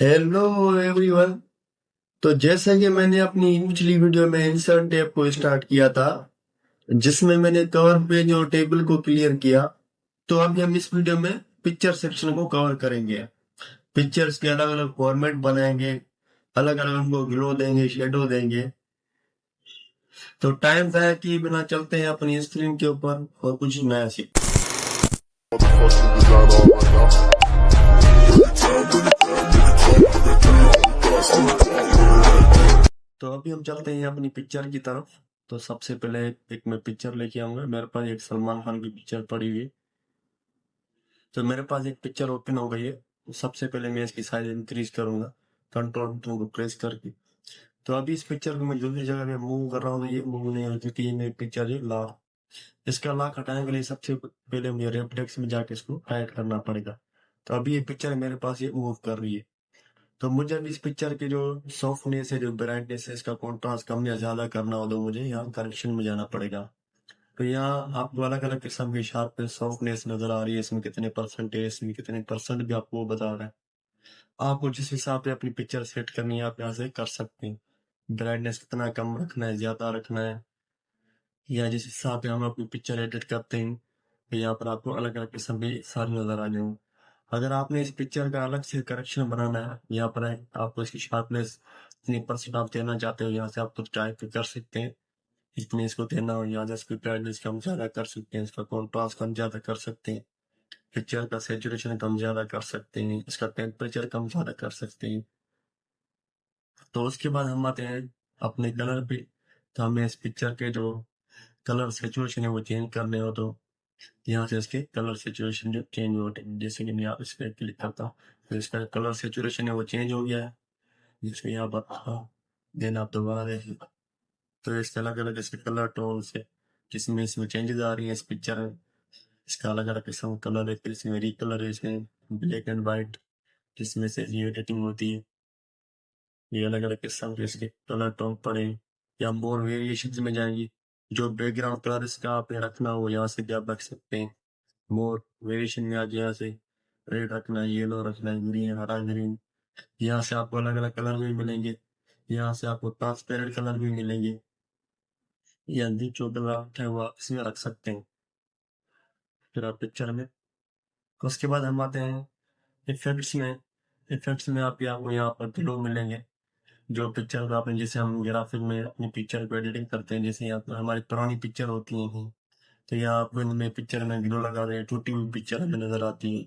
Hello everyone. तो जैसा कि मैंने अपनी पिछली वीडियो में इंसर्ट टैब को स्टार्ट किया था, जिसमें मैंने कवर पेज और टेबल को क्लियर किया, तो अभी हम इस वीडियो में पिक्चर सेक्शन को कवर करेंगे। पिक्चर्स के अलग अलग फॉर्मेट बनाएंगे, अलग अलग उनको ग्लो देंगे, शेडो देंगे। तो टाइम जाया किए बिना चलते हैं अपनी स्क्रीन के ऊपर और कुछ नया सीखते हैं। तो अभी हम चलते हैं अपनी पिक्चर की तरफ। तो सबसे पहले एक मैं पिक्चर लेके आऊंगा। मेरे पास एक सलमान खान की पिक्चर पड़ी हुई है। तो मेरे पास एक पिक्चर ओपन हो गई है। तो सबसे पहले मैं इसकी साइज इंक्रीज करूंगा, कंट्रोल टू को प्रेस करके। तो अभी इस पिक्चर को मैं जो भी जगह पे मूव कर रहा हूँ तो ये मूव नहीं हो, क्योंकि ये मेरी पिक्चर है लॉक। इसका लॉक हटाने के लिए सबसे पहले मुझे रेफलेक्स में जाके इसको टाइट करना पड़ेगा। तो अभी ये पिक्चर मेरे पास ये मूव कर रही है। तो मुझे अब इस पिक्चर की जो सॉफ्टनेस है, जो ब्राइटनेस है, इसका कॉन्ट्रास्ट कम या ज्यादा करना हो तो मुझे यहाँ करेक्शन में जाना पड़ेगा। तो यहाँ आपको अलग अलग किस्म की शार्पनेस, सॉफ्टनेस नजर आ रही है। इसमें कितने परसेंट है, इसमें कितने परसेंट भी आपको वो बता रहा है। आपको जिस हिसाब से अपनी पिक्चर सेट करनी है आप यहाँ से कर सकते हैं। ब्राइटनेस कितना कम रखना है, ज्यादा रखना है, या जिस हिसाब से हम अपनी पिक्चर एडिट करते हैं, तो यहाँ पर आपको अलग अलग किस्म की सारी नजर आ जाएंगी। अगर आपने इस पिक्चर का अलग से करेक्शन बनाना है, यहाँ पर है आपको इसकी शार्पनेस कितनी परसेंट आप देना चाहते हो, यहाँ से आप कुछ टाइप कर सकते हैं। इसमें इसको देना हो, यहाँ से इसकी ब्राइटनेस कम ज्यादा कर सकते हैं, इसका कॉन्ट्रास्ट कम ज्यादा कर सकते हैं, पिक्चर का सेचुरेशन कम ज्यादा कर सकते हैं, इसका टेम्परेचर कम ज्यादा कर सकते हैं। तो उसके बाद हम आते हैं अपने कलर पे। तो हमें इस पिक्चर के जो कलर सेचुरेशन है वो चेंज करने हो, तो यहाँ से इसके कलर सेचुरेशन जो चेंज होते हैं, जैसे कि मैं यहाँ इस पे क्लिक करता हूँ तो इसका कलर सेचुरेशन है वो चेंज हो गया है। जिसको यहाँ पर देन आप दोबारा देखें तो इसके अलग अलग इसके कलर टोन से जिसमें इसमें चेंजेस आ रही है इस पिक्चर में। इसका अलग अलग किस्म का कलर है, फिर इसमें रिकलर है, इसमें ब्लैक एंड वाइट जिसमें से ये एडिटिंग होती है। ये अलग अलग किस्म के इसके कलर टोन पड़े या मोर वेरिएशन में जाएंगी। जो बैकग्राउंड कलर इसका आपने रखना हो यहाँ से भी आप रख सकते हैं। मोर वेरिएशन में आज यहाँ से रेड रखना है, येलो रखना है, ग्रीन, हरा, ग्रीन। यहाँ से आपको अलग अलग कलर भी मिलेंगे। यहाँ से आपको ट्रांसपेरेंट कलर भी मिलेंगे, या जो कलर है वो आप इसमें रख सकते हैं फिर आप पिक्चर में। उसके बाद हम आते हैं इफेक्ट्स में। इफेक्ट्स में आप आपको यहाँ पर ग्लो मिलेंगे। जो पिक्चर को आपने, जैसे हम ग्राफिक में अपनी पिक्चर को एडिटिंग करते हैं, जैसे यहाँ पर हमारी पुरानी पिक्चर होती हैं, तो यहाँ आपको इनमें पिक्चर में ग्लो लगा रहे हैं, टूटी हुई पिक्चर हमें नजर आती है,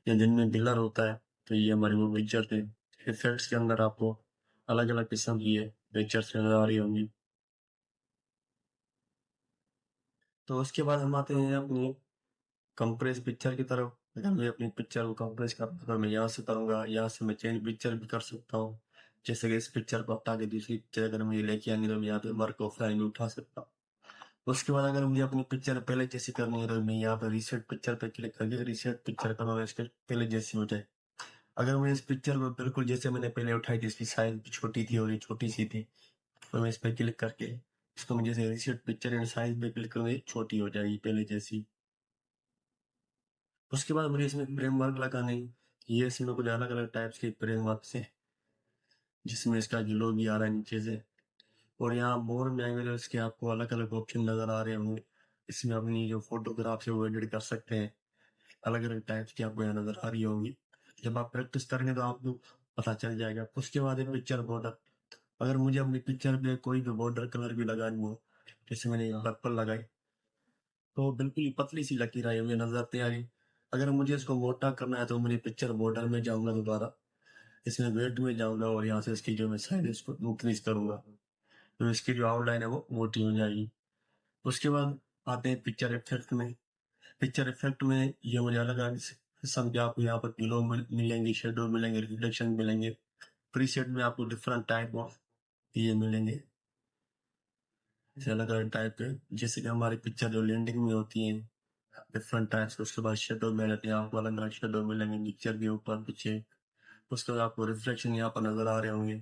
या जिनमें ब्लर होता है, तो ये हमारी वो पिक्चर थे। इफेक्ट्स के अंदर आपको अलग अलग किस्म की है पिक्चर्स नजर आ रही होंगी। तो उसके बाद हम आते हैं अपनी कंप्रेस पिक्चर की तरफ। अगर मैं अपनी पिक्चर को कंप्रेस करता तो मैं यहाँ से करूँगा, यहाँ से मैं चेंज पिक्चर भी कर सकता हूँ। जैसे कि इस पिक्चर को हटा के दूसरी पिक्चर अगर मुझे लेके आनी तो मैं यहाँ पे वर्क ऑफलाइन भी उठा सकता हूँ। उसके बाद अगर मुझे अपनी पिक्चर पहले जैसी करनी है तो मैं यहाँ पे रीसेट पिक्चर पे क्लिक करके रीसेट पिक्चर करूँगा, इसके पहले जैसी हो जाए। अगर मैं इस पिक्चर को बिल्कुल जैसे मैंने पहले उठाई थी, इसकी साइज भी छोटी थी और ये छोटी सी थी, तो मैं इस पर क्लिक करके इसको मैं जैसे रीसेट पिक्चर एंड साइज पे क्लिक करूँगा, ये छोटी हो जाएगी पहले जैसी। उसके बाद मुझे इसमें फ्रेमवर्क लगाना है। ये इसमें कुछ अलग अलग टाइप्स के फ्रेमवर्क से, जिसमें इसका जो लोग भी आ रहा है नीचे से। और यहाँ मोर में आएंगे तो इसके आपको अलग अलग ऑप्शन नजर आ रहे होंगे। इसमें अपनी जो फोटोग्राफ है वो एडिट कर सकते हैं। अलग अलग टाइप्स की आपको यहाँ नजर आ रही होंगी। जब आप प्रैक्टिस करेंगे तो आपको पता चल जाएगा। उसके बाद एक पिक्चर बॉर्डर। अगर मुझे अपनी पिक्चर पे कोई भी बॉर्डर कलर भी लगानी हो, जैसे मैंने यहाँ पर्पल लगाई, तो बिल्कुल ही पतली सी लकीर आई हुई नजर आती आ रही। अगर मुझे इसको मोटा करना है तो मेरी पिक्चर बॉर्डर में जाऊंगा, दोबारा इसमें वेट में जाऊंगा और यहाँ से इसकी जो मैं साइज इसको इंक्रीज करूंगा, तो इसकी जो आउटलाइन है वो मोटी हो जाएगी। उसके बाद आते हैं पिक्चर इफेक्ट में। पिक्चर इफेक्ट में ये मुझे अलग अलग किस्म के आपको यहाँ पर ग्लो मिलेंगे, शेडो मिलेंगे, रिफ्लेक्शन मिलेंगे। प्रीसेट में आपको डिफरेंट टाइप ऑफ ये मिलेंगे, जैसे अलग अलग टाइप के, जैसे कि हमारी पिक्चर जो लैंडिंग में होती है डिफरेंट टाइप्स। उसके बाद शेडो में रहते हैं, आपको अलग अलग शेडो मिलेंगे पिक्चर के ऊपर पीछे। उसके बाद आपको रिफ्लेक्शन यहाँ पर नजर आ रहे होंगे,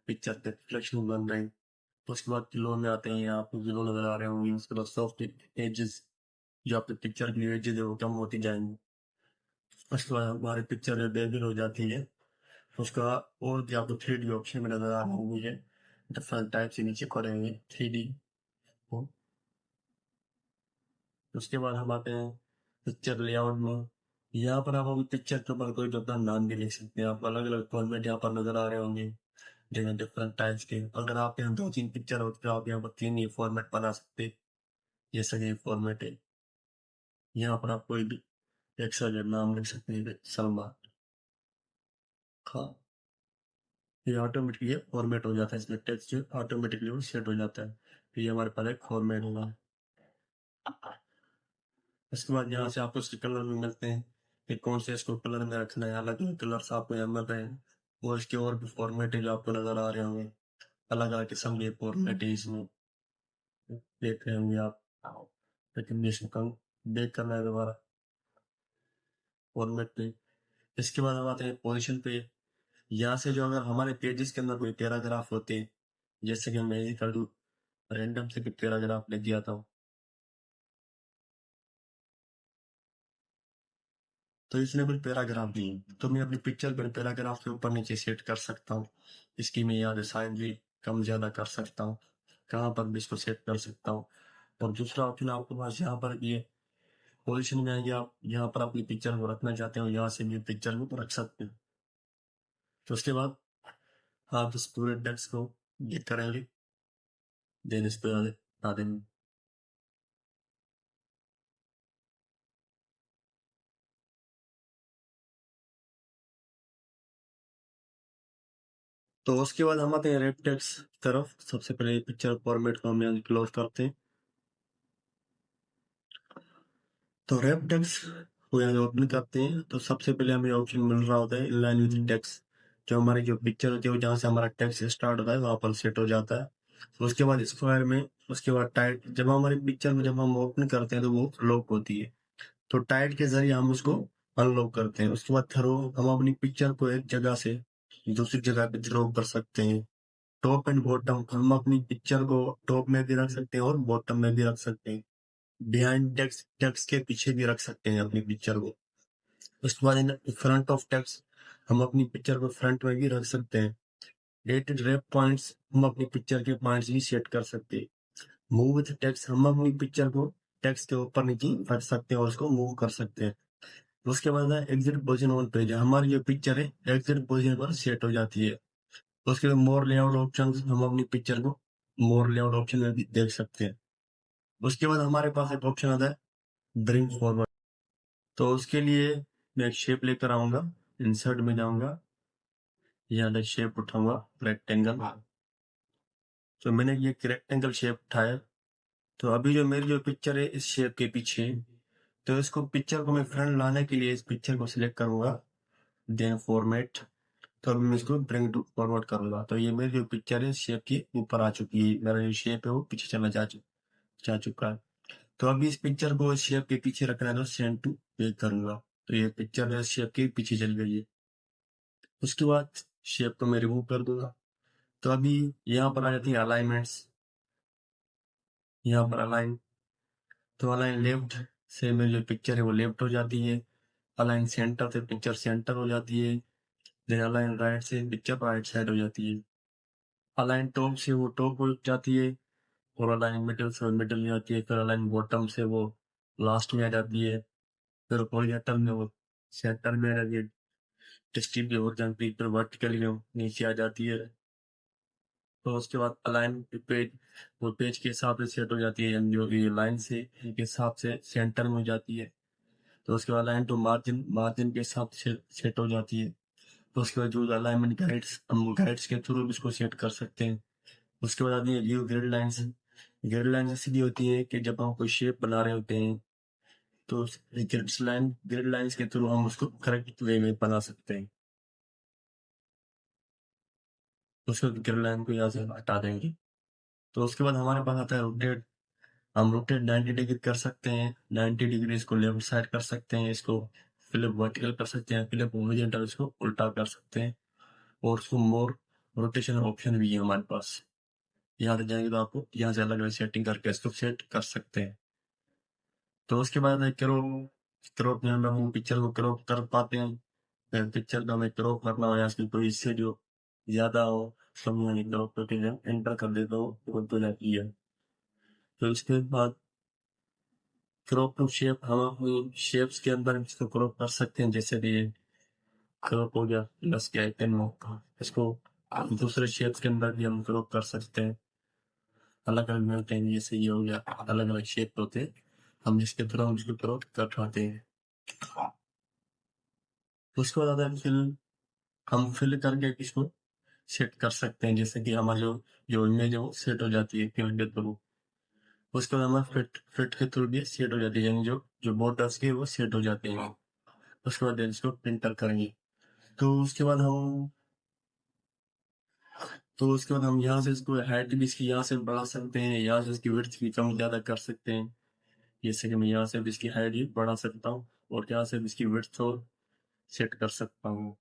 पिक्चर के रिफ्लेक्शन बन रहे हैं। उसके बाद ग्लो में आते हैं, यहाँ आपको ग्लो नजर आ रहे होंगे। उसके बाद सॉफ्ट एजेस, जो आपकी पिक्चर की एजेस है वो कम होती जाएंगी। उसके बाद हमारी पिक्चर बेहतर हो जाती है। उसका और भी आपको 3D ऑप्शन में नजर आ रहा होंगे, डिफरेंट टाइप से नीचे पड़े हुए 3D। उसके बाद हम आते हैं पिक्चर लेआउट में। यहाँ पर आप अपनी पिक्चर के ऊपर कोई भी अपना नाम भी लिख सकते हैं। आपको अलग अलग फॉर्मेट यहाँ पर नजर आ रहे होंगे, जिन्हें डिफरेंट टाइप्स के। अगर आपके यहाँ 2-3 पिक्चर होती तो आप यहाँ पर 3 ही फॉर्मेट बना सकते। ये सही फॉर्मेट है। यहाँ पर आप कोई भी एक सा नाम लिख सकते हैं, सलमान खान। ये ऑटोमेटिकली फॉर्मेट हो जाता है, इसमें टेक्स्ट ऑटोमेटिकली वो सेट हो जाता है। तो ये हमारे पास एक फॉर्मेट होगा। उसके बाद यहाँ से आपको इसके कलर भी मिलते हैं कि कौन से इसको कलर में रखना है। अलग अलग कलर्स आपको यहाँ मिल रहे हैं। और इसके और भी फॉर्मेट है जो आपको नजर आ रहे होंगे। अलग अलग किस्म के फॉर्मेट है इसमें, देख रहे होंगे आप। लेकिन इसको कम देख करना है दोबारा फॉर्मेट पे। इसके बाद हम आते हैं पोजिशन पे। यहाँ से जो अगर हमारे पेजेस के अंदर कोई पैराग्राफ होते हैं, जैसे कि मैं ये कर दूँ रैंडम से पैराग्राफ लिख दिया था, तो इसमें कुछ पैराग्राफ भी है, तो मैं अपनी पिक्चर पर पैराग्राफ के ऊपर नीचे सेट कर सकता हूँ। इसकी मैं यहाँ साइज भी कम ज्यादा कर सकता हूँ, कहाँ पर भी इसको सेट कर सकता हूँ। और दूसरा ऑप्शन आपके पास यहाँ पर भी है, पोजिशन में आएंगे आप, यहाँ पर अपनी पिक्चर को रखना चाहते हो, यहाँ से भी पिक्चर को रख सकते हैं। तो उसके बाद आप इस पूरे टेक्स्ट को क्लिक करेंगे, देन इस पर बता देंगे। तो उसके बाद हम आते हैं रेप टेक्स्ट तरफ। सबसे पहले पिक्चर फॉर्मेट को हम यहाँ क्लोज करते हैं। तो रेप टेक्स्ट को यहाँ ओपन करते हैं, तो सबसे पहले हमें ऑप्शन मिल रहा होता है इनलाइन विद टेक्स्ट। जो हमारी जो पिक्चर होती है वो जहाँ से हमारा टेक्स्ट स्टार्ट होता है वहाँ पर सेट हो जाता है। तो उसके बाद स्क्वायर में, उसके बाद टाइट, जब हमारी पिक्चर में जब हम ओपन करते हैं तो वो लॉक होती है, तो टाइट के जरिए हम उसको अनलॉक करते हैं। उसके बाद थ्रो हम अपनी पिक्चर को एक जगह से दूसरी जगह पे थ्रो कर सकते हैं। टॉप एंड बॉटम हम अपनी पिक्चर को टॉप में भी रख सकते हैं और बॉटम में भी रख सकते हैं। बिहाइंड टेक्स्ट, टेक्स्ट के पीछे भी रख सकते हैं अपनी पिक्चर को। उसके बाद इन फ्रंट ऑफ टेक्स्ट हम अपनी पिक्चर को फ्रंट में भी रख सकते हैं। रेटेड रेप पॉइंट्स हम अपनी पिक्चर के पॉइंट्स भी सेट कर सकते हैं। मूव विथ टेक्स्ट हम अपनी पिक्चर को टेक्स्ट के ऊपर नीचे रख सकते हैं और उसको मूव कर सकते हैं। उसके बाद एग्जिट पोजिशन ऑन पेज, हमारी जो पिक्चर है एग्जिट पोजिशन पर सेट हो जाती है। उसके बाद मोर लेआउट ऑप्शन, हम अपनी पिक्चर को मोर लेआउट ऑप्शन में भी देख सकते हैं। उसके बाद हमारे पास एक ऑप्शन आता है ब्रिंग फॉरवर्ड। तो उसके लिए मैं एक शेप लेकर आऊंगा, इंसर्ट में जाऊंगा, यहाँ शेप उठाऊंगा रेक्टेंगल। तो मैंने ये रेक्टेंगल शेप उठाया। तो अभी जो मेरी जो पिक्चर है इस शेप के पीछे है, तो इसको पिक्चर को मैं फ्रंट लाने के लिए इस पिक्चर को सिलेक्ट करूंगा, देन फॉर्मेट। तो अभी मैं इसको ब्रिंग टू फॉरवर्ड करूंगा, तो ये मेरी जो पिक्चर है शेप के ऊपर आ चुकी है, मेरा जो शेप है वो पीछे चला जा चुका है। तो अभी इस पिक्चर को शेप के पीछे रखना है तो सेंड टू पे करूंगा, तो ये पिक्चर शेप के पीछे चल गई है। उसके बाद शेप को मैं रिमूव कर दूंगा। तो अभी यहाँ पर आ जाती है अलाइनमेंट्स, यहाँ पर अलाइन, तो अलाइन लेफ्ट से मेरी जो पिक्चर है वो लेफ्ट हो जाती है। अलाइन सेंटर से पिक्चर सेंटर हो जाती है। देन अलाइन राइट से पिक्चर राइट साइड हो जाती है। अलाइन टॉप से वो टॉप हो जाती है, और अलाइन मिडिल से मिडिल में जाती है। फिर अलाइन बॉटम से वो लास्ट में आ जाती है। फिर हॉरिजॉन्टल में वो सेंटर में आ जाती है। डिस्ट्रीब्यूट हॉरिजॉन्टली फिर वर्टिकली में नीचे आ जाती है। तो उसके बाद अलाइन पेज, वो पेज के हिसाब से सेट हो जाती है, यानी जो ये लाइन से के हिसाब से सेंटर में हो जाती है। तो उसके बाद अलाइन टू मार्जिन, मार्जिन के हिसाब से सेट हो जाती है। तो उसके बाद जो अलाइनमेंट गाइड्स, हम गाइड्स के थ्रू भी इसको सेट कर सकते हैं। उसके बाद आती है view grid lines. Grid lines इसलिए होती है कि जब हम कोई शेप बना रहे होते हैं तो ग्रिड लाइन्स के थ्रू हम उसको करेक्ट वे में बना सकते हैं। तो उसको ग्रिड लाइन को यहाँ से हटा देंगे। तो उसके बाद हमारे पास आता है रोटेट। हम रोटेट 90 डिग्री कर सकते हैं। 90 डिग्री इसको लेफ्ट साइड कर सकते हैं, इसको फ्लिप वर्टिकल कर सकते हैं, फ्लिप हॉरिजॉन्टल इसको उल्टा कर सकते हैं। और उसको मोर रोटेशन ऑप्शन भी है हमारे पास। यहाँ से जाएंगे तो आपको यहाँ से अलग अलग सेटिंग करके इसको सेट कर सकते हैं। तो उसके बाद क्रॉप, क्रॉप में हम पिक्चर को क्रॉप कर पाते हैं। पिक्चर का हमें क्रॉप करना हो या फिर कोई इससे जो ज्यादा हो समझ नहीं क्रॉप करके एंटर कर देता हूँ तो जाती है। तो उसके बाद क्रॉप टू शेप हम अपनी शेप्स के अंदर इसको क्रॉप कर सकते हैं, जैसे कि क्रॉप हो गया प्लस के आइकन में, इसको दूसरे शेप्स के अंदर भी हम क्रॉप कर सकते हैं। अलग अलग मिलते हैं, जैसे ये हो गया अलग अलग शेप होते हैं, हम इसके थ्रू हम इसको क्रॉप कर पाते हैं। उसके बाद आता है फिल, हम फिल करके इसको सेट कर सकते हैं, जैसे कि हमारा जो इमेज है वो सेट हो जाती है फिल के थ्रू। उसके बाद हमारा फिट फिट के थ्रू भी सेट हो जाती है, यानी जो जो बॉर्डर्स के वो सेट हो जाते हैं। उसके बाद इसको प्रिंटर करेंगे। तो उसके बाद हम यहाँ से इसको हाइट भी इसकी यहाँ से बढ़ा सकते हैं, यहाँ से इसकी विड्थ भी कम ज़्यादा कर सकते हैं। जैसे कि मैं यहाँ से भी इसकी हाइट भी बढ़ा सकता हूँ और यहाँ से भी इसकी विड्थ और सेट कर सकता हूँ।